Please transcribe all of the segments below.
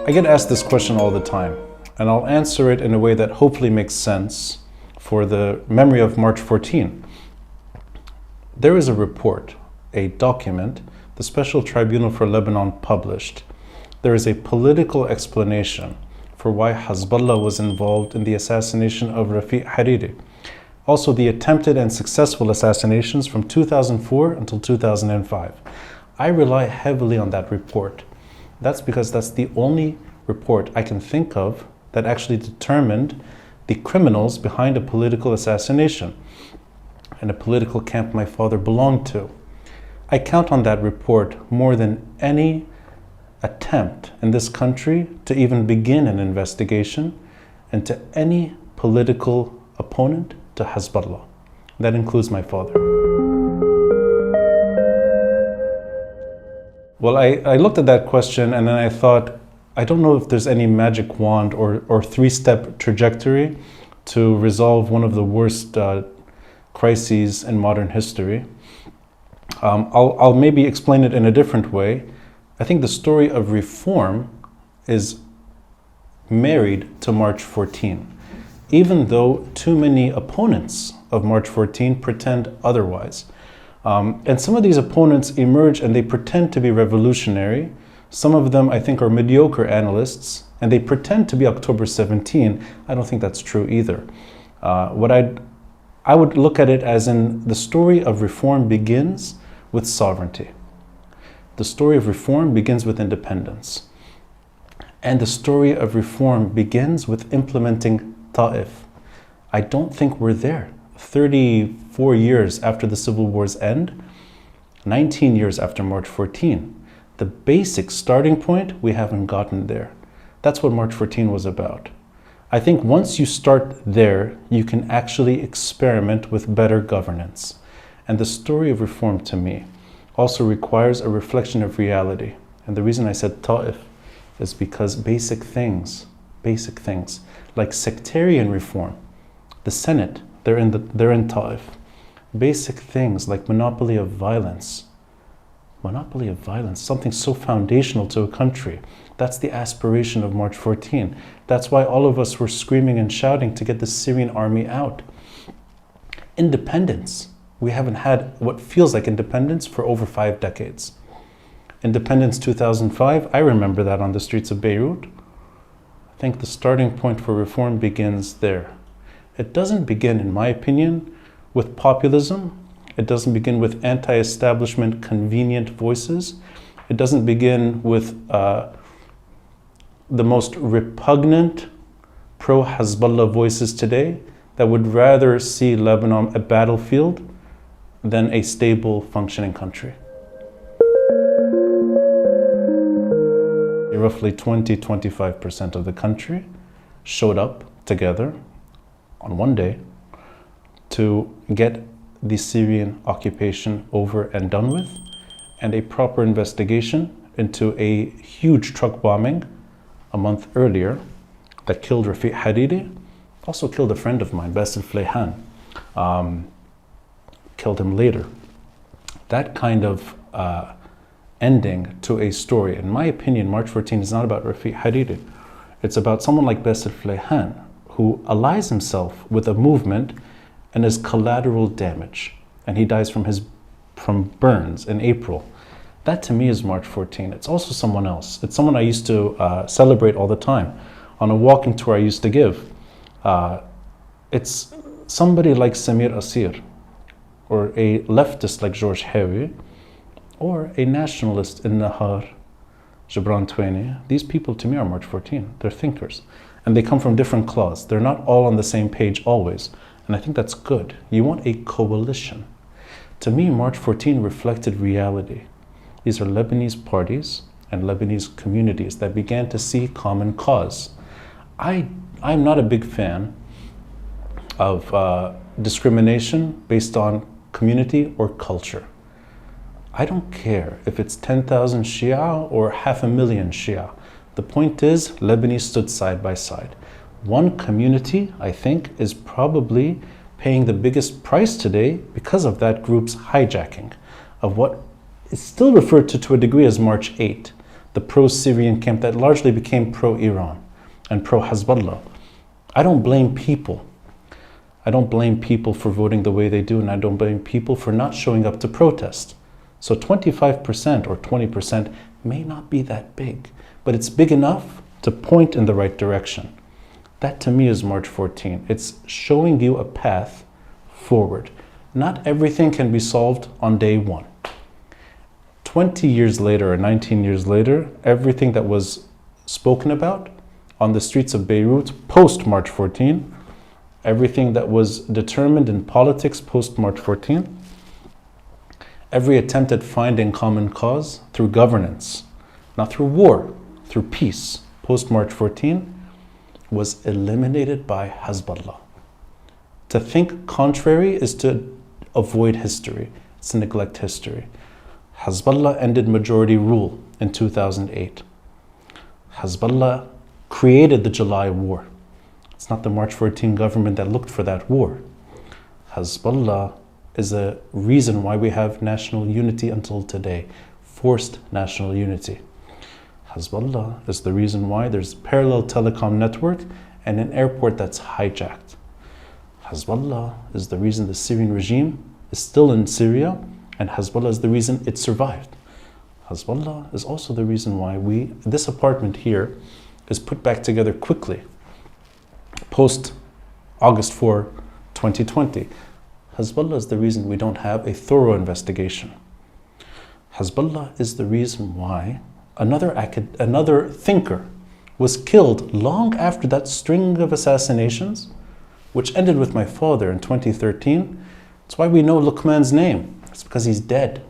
I get asked this question all the time, and I'll answer it in a way that hopefully makes sense for the memory of March 14. There is a report, a document, the Special Tribunal for Lebanon published. There is a political explanation for why Hezbollah was involved in the assassination of Rafiq Hariri. Also, the attempted and successful assassinations from 2004 until 2005. I rely heavily on that report. That's because that's the only report I can think of that actually determined the criminals behind a political assassination and a political camp my father belonged to. I count on that report more than any attempt in this country to even begin an investigation into any political opponent to Hezbollah. That includes my father. Well, I looked at that question and then I thought, I don't know if there's any magic wand or three-step trajectory to resolve one of the worst crises in modern history. I'll maybe explain it in a different way. I think the story of reform is married to March 14, even though too many opponents of March 14 pretend otherwise. And some of these opponents emerge and they pretend to be revolutionary. Some of them, I think, are mediocre analysts, and they pretend to be October 17. I don't think that's true either. I would look at it as in the story of reform begins with sovereignty. The story of reform begins with independence. And the story of reform begins with implementing Ta'if. I don't think we're there. 34 years after the civil war's end, 19 years after March 14. The basic starting point, we haven't gotten there. That's what March 14 was about. I think once you start there, you can actually experiment with better governance. And the story of reform, to me, also requires a reflection of reality. And the reason I said Ta'if is because basic things, like sectarian reform, the Senate, they're in Ta'if. Basic things like monopoly of violence, something so foundational to a country. That's the aspiration of March 14. That's why all of us were screaming and shouting to get the Syrian army out. Independence. We haven't had what feels like independence for over 5 decades. Independence 2005, I remember that on the streets of Beirut. I think the starting point for reform begins there. It doesn't begin, in my opinion, with populism. It doesn't begin with anti-establishment convenient voices. It doesn't begin with the most repugnant pro-Hezbollah voices today that would rather see Lebanon a battlefield than a stable, functioning country. Roughly 20-25% of the country showed up together on one day to get the Syrian occupation over and done with, and a proper investigation into a huge truck bombing a month earlier that killed Rafiq Hariri, also killed a friend of mine, Bassel Fleihan, killed him later. That kind of ending to a story. In my opinion, March 14 is not about Rafiq Hariri. It's about someone like Bassel Fleihan, who allies himself with a movement and is collateral damage. And he dies from burns in April. That to me is March 14. It's also someone else. It's someone I used to celebrate all the time on a walking tour I used to give. It's somebody like Samir Asir, or a leftist like George Hawi, or a nationalist in Nahar, Gibran Twaini. These people to me are March 14. They're thinkers. And they come from different cloths. They're not all on the same page always. And I think that's good. You want a coalition. To me, March 14 reflected reality. These are Lebanese parties and Lebanese communities that began to see common cause. I'm not a big fan of discrimination based on community or culture. I don't care if it's 10,000 Shia or 500,000 Shia. The point is, Lebanese stood side by side. One community, I think, is probably paying the biggest price today because of that group's hijacking of what is still referred to a degree as March 8. the pro-Syrian camp that largely became pro-Iran and pro-Hezbollah. I don't blame people. I don't blame people for voting the way they do, and I don't blame people for not showing up to protest. So 25% or 20% may not be that big, but it's big enough to point in the right direction. That to me is March 14. It's showing you a path forward. Not everything can be solved on day one. 20 years later or 19 years later, everything that was spoken about on the streets of Beirut post March 14, everything that was determined in politics post March 14, every attempt at finding common cause through governance, not through war, through peace, post March 14, was eliminated by Hezbollah. To think contrary is to avoid history, it's to neglect history. Hezbollah ended majority rule in 2008. Hezbollah created the July war. It's not the March 14 government that looked for that war. Hezbollah is a reason why we have national unity until today, forced national unity. Hezbollah is the reason why there's a parallel telecom network and an airport that's hijacked. Hezbollah is the reason the Syrian regime is still in Syria, and Hezbollah is the reason it survived. Hezbollah is also the reason why this apartment here is put back together quickly, post August 4, 2020. Hezbollah is the reason we don't have a thorough investigation. Hezbollah is the reason why another thinker was killed long after that string of assassinations, which ended with my father in 2013. That's why we know Luqman's name. It's because he's dead.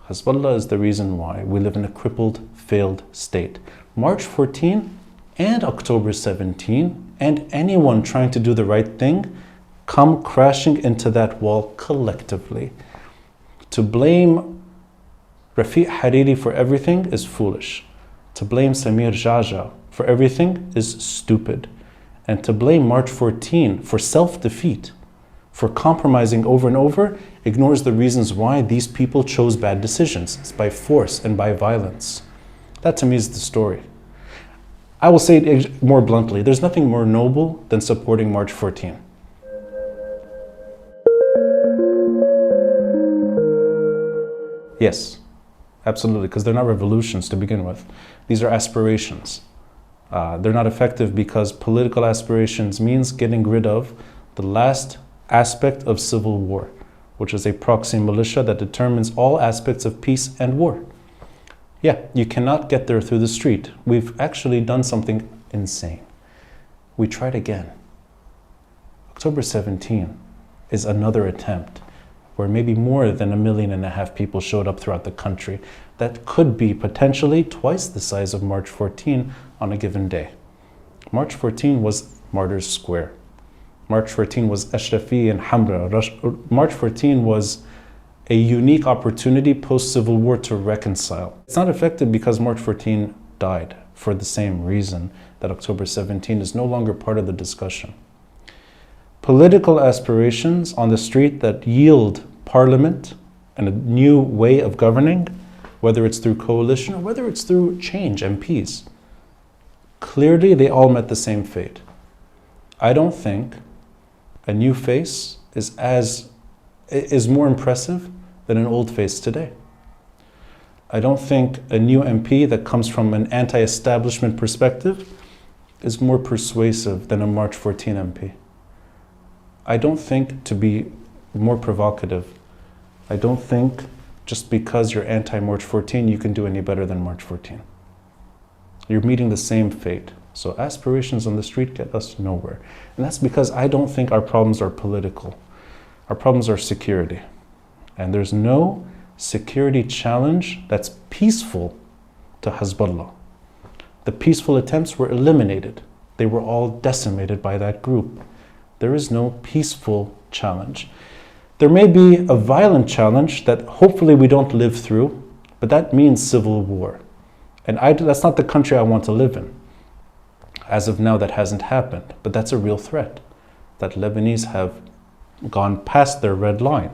Hezbollah is the reason why we live in a crippled, failed state. March 14 and October 17 and anyone trying to do the right thing come crashing into that wall collectively. To blame Rafiq Hariri for everything is foolish. To blame Samir Jaja for everything is stupid. And to blame March 14 for self-defeat, for compromising over and over, ignores the reasons why these people chose bad decisions. It's by force and by violence. That to me is the story. I will say it more bluntly, there's nothing more noble than supporting March 14. Yes, absolutely, because they're not revolutions to begin with. These are aspirations. They're not effective because political aspirations means getting rid of the last aspect of civil war, which is a proxy militia that determines all aspects of peace and war. Yeah, you cannot get there through the street. We've actually done something insane. We tried again. October 17 is another attempt where maybe more than 1.5 million people showed up throughout the country. That could be potentially twice the size of March 14 on a given day. March 14 was Martyrs Square. March 14 was Ashrafi and Hamra. March 14 was a unique opportunity post-Civil War to reconcile. It's not effective because March 14 died for the same reason that October 17 is no longer part of the discussion. Political aspirations on the street that yield parliament and a new way of governing, whether it's through coalition or whether it's through change, MPs, clearly they all met the same fate. I don't think a new face is more impressive than an old face today. I don't think a new MP that comes from an anti-establishment perspective is more persuasive than a March 14 MP. I don't think, to be more provocative, I don't think just because you're anti-March 14 you can do any better than March 14. You're meeting the same fate. So aspirations on the street get us nowhere. And that's because I don't think our problems are political. Our problems are security. And there's no security challenge that's peaceful to Hezbollah. The peaceful attempts were eliminated. They were all decimated by that group. There is no peaceful challenge. There may be a violent challenge that hopefully we don't live through, but that means civil war. And that's not the country I want to live in. As of now, that hasn't happened, but that's a real threat, that Lebanese have gone past their red line.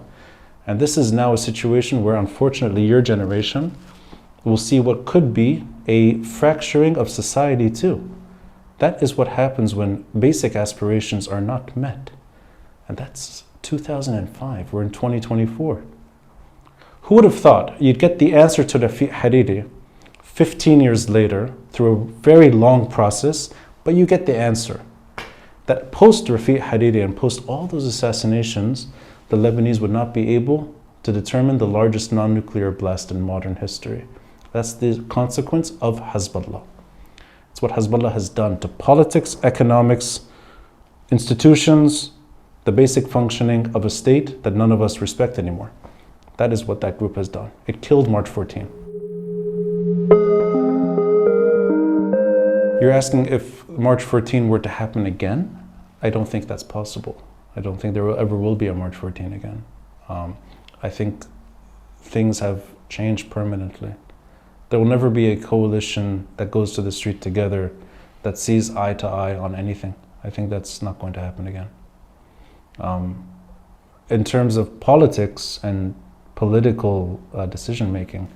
And this is now a situation where, unfortunately, your generation we'll see what could be a fracturing of society too. That is what happens when basic aspirations are not met. And that's 2005, we're in 2024. Who would have thought you'd get the answer to Rafiq Hariri 15 years later through a very long process, but you get the answer. That post Rafiq Hariri and post all those assassinations, the Lebanese would not be able to determine the largest non-nuclear blast in modern history. That's the consequence of Hezbollah. It's what Hezbollah has done to politics, economics, institutions, the basic functioning of a state that none of us respect anymore. That is what that group has done. It killed March 14. You're asking if March 14 were to happen again? I don't think that's possible. I don't think there ever will be a March 14 again. I think things have changed permanently. There will never be a coalition that goes to the street together that sees eye to eye on anything. I think that's not going to happen again. In terms of politics and political decision making,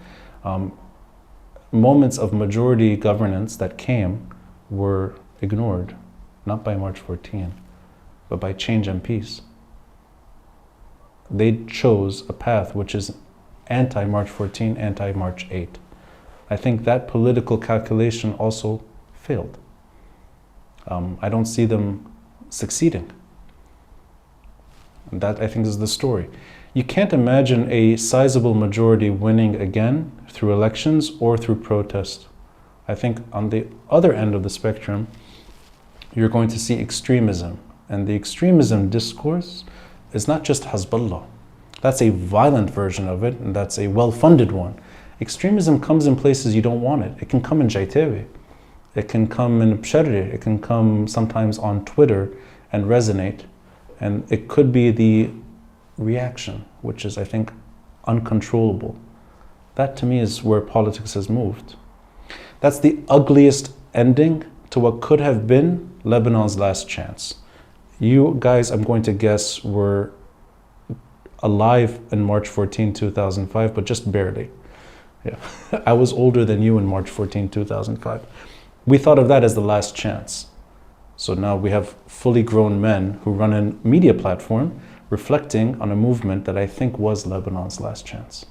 moments of majority governance that came were ignored, not by March 14, but by change and peace. They chose a path which is anti-March 14, anti-March 8. I think that political calculation also failed. I don't see them succeeding. And that, I think, is the story. You can't imagine a sizable majority winning again through elections or through protest. I think on the other end of the spectrum, you're going to see extremism. And the extremism discourse is not just Hezbollah. That's a violent version of it, and that's a well-funded one. Extremism comes in places you don't want it. It can come in Jaytewe. It can come in Bsharri. It can come sometimes on Twitter and resonate. And it could be the reaction, which is, I think, uncontrollable. That, to me, is where politics has moved. That's the ugliest ending to what could have been Lebanon's last chance. You guys, I'm going to guess, were alive in March 14, 2005, but just barely. Yeah, I was older than you in March 14, 2005. We thought of that as the last chance. So now we have fully grown men who run a media platform reflecting on a movement that I think was Lebanon's last chance.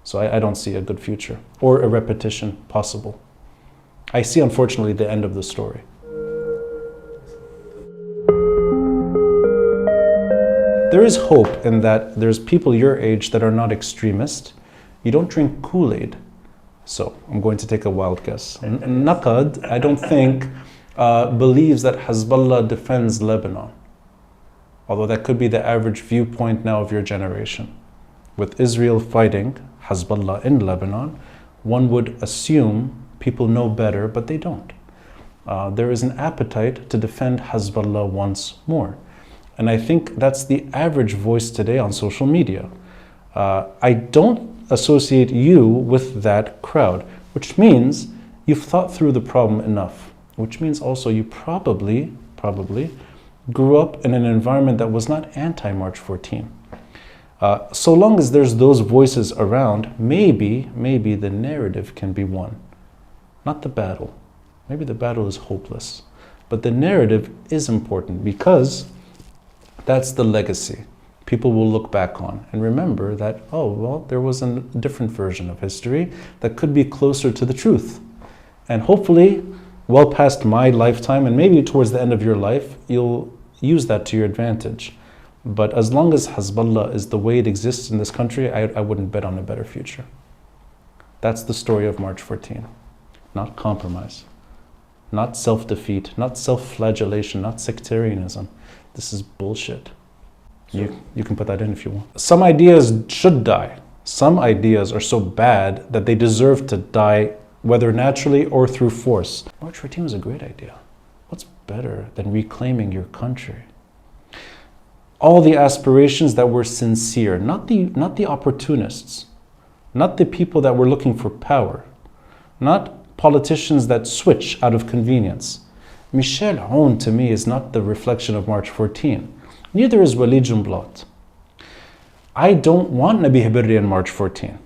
So I don't see a good future or a repetition possible. I see, unfortunately, the end of the story. There is hope in that there's people your age that are not extremist. You don't drink Kool-Aid. So I'm going to take a wild guess. Naqd, I don't think, believes that Hezbollah defends Lebanon. Although that could be the average viewpoint now of your generation. With Israel fighting Hezbollah in Lebanon, one would assume people know better, but they don't. There is an appetite to defend Hezbollah once more. And I think that's the average voice today on social media. I don't associate you with that crowd, which means you've thought through the problem enough, which means also you probably grew up in an environment that was not anti-March 14. So long as there's those voices around, maybe the narrative can be won. Not the battle. Maybe the battle is hopeless. But the narrative is important because that's the legacy people will look back on and remember that, oh, well, there was a different version of history that could be closer to the truth. And hopefully, well past my lifetime and maybe towards the end of your life, you'll use that to your advantage. But as long as Hezbollah is the way it exists in this country, I wouldn't bet on a better future. That's the story of March 14. Not compromise, not self-defeat, not self-flagellation, not sectarianism. This is bullshit. You can put that in if you want. Some ideas should die. Some ideas are so bad that they deserve to die, whether naturally or through force. March 14 was a great idea. What's better than reclaiming your country? All the aspirations that were sincere, not the opportunists, not the people that were looking for power, not politicians that switch out of convenience. Michel Aoun, to me, is not the reflection of March 14. Neither is Walid Jumblat. I don't want Nabih Berri on March 14.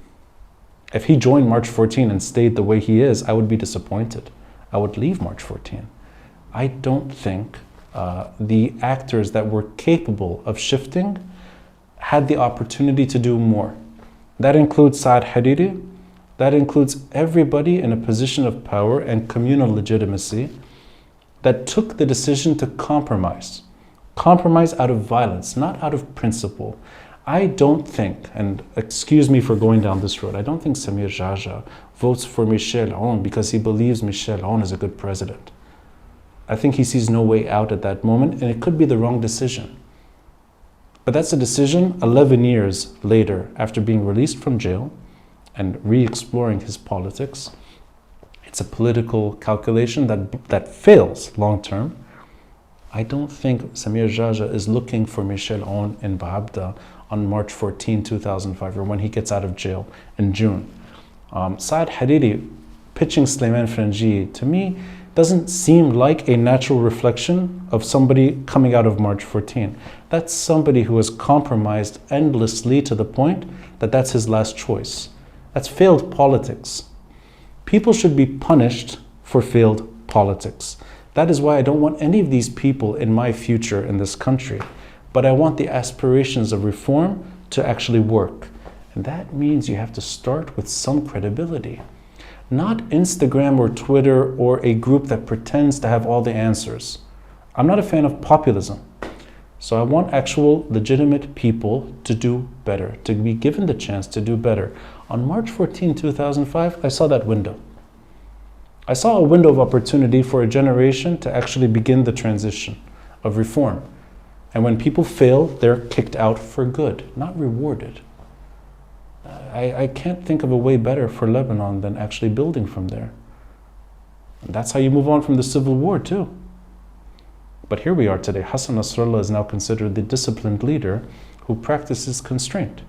If he joined March 14 and stayed the way he is, I would be disappointed. I would leave March 14. I don't think the actors that were capable of shifting had the opportunity to do more. That includes Saad Hariri. That includes everybody in a position of power and communal legitimacy that took the decision to compromise. Compromise out of violence, not out of principle. I don't think, and excuse me for going down this road, I don't think Samir Jaja votes for Michel Aoun because he believes Michel Aoun is a good president. I think he sees no way out at that moment, and it could be the wrong decision. But that's a decision 11 years later, after being released from jail and re-exploring his politics. It's a political calculation that fails long-term. I don't think Samir Jaja is looking for Michel Aoun in Baabda on March 14, 2005, or when he gets out of jail in June. Saad Hariri pitching Sulaiman Frangi, to me, doesn't seem like a natural reflection of somebody coming out of March 14. That's somebody who has compromised endlessly to the point that that's his last choice. That's failed politics. People should be punished for failed politics. That is why I don't want any of these people in my future in this country. But I want the aspirations of reform to actually work. And that means you have to start with some credibility. Not Instagram or Twitter or a group that pretends to have all the answers. I'm not a fan of populism. So I want actual legitimate people to do better, to be given the chance to do better. On March 14, 2005, I saw that window. I saw a window of opportunity for a generation to actually begin the transition of reform. And when people fail, they're kicked out for good, not rewarded. I can't think of a way better for Lebanon than actually building from there. And that's how you move on from the civil war too. But here we are today. Hassan Nasrallah is now considered the disciplined leader who practices constraint.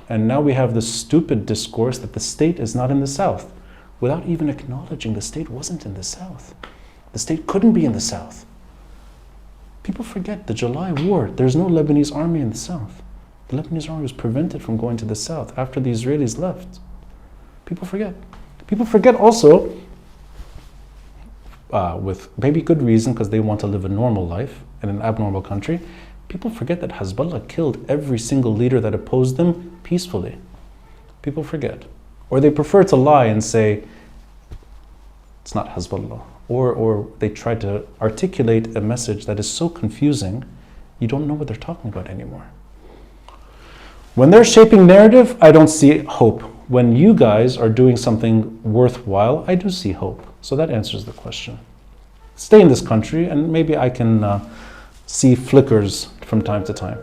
And now we have this stupid discourse that the state is not in the south, without even acknowledging the state wasn't in the south. The state couldn't be in the south. People forget the July war. There's no Lebanese army in the south. The Lebanese army was prevented from going to the south after the Israelis left. People forget. People forget also, with maybe good reason, because they want to live a normal life in an abnormal country, people forget that Hezbollah killed every single leader that opposed them peacefully. People forget. Or they prefer to lie and say, it's not Hezbollah. Or they try to articulate a message that is so confusing, you don't know what they're talking about anymore. When they're shaping narrative, I don't see hope. When you guys are doing something worthwhile, I do see hope. So that answers the question. Stay in this country and maybe I can see flickers from time to time.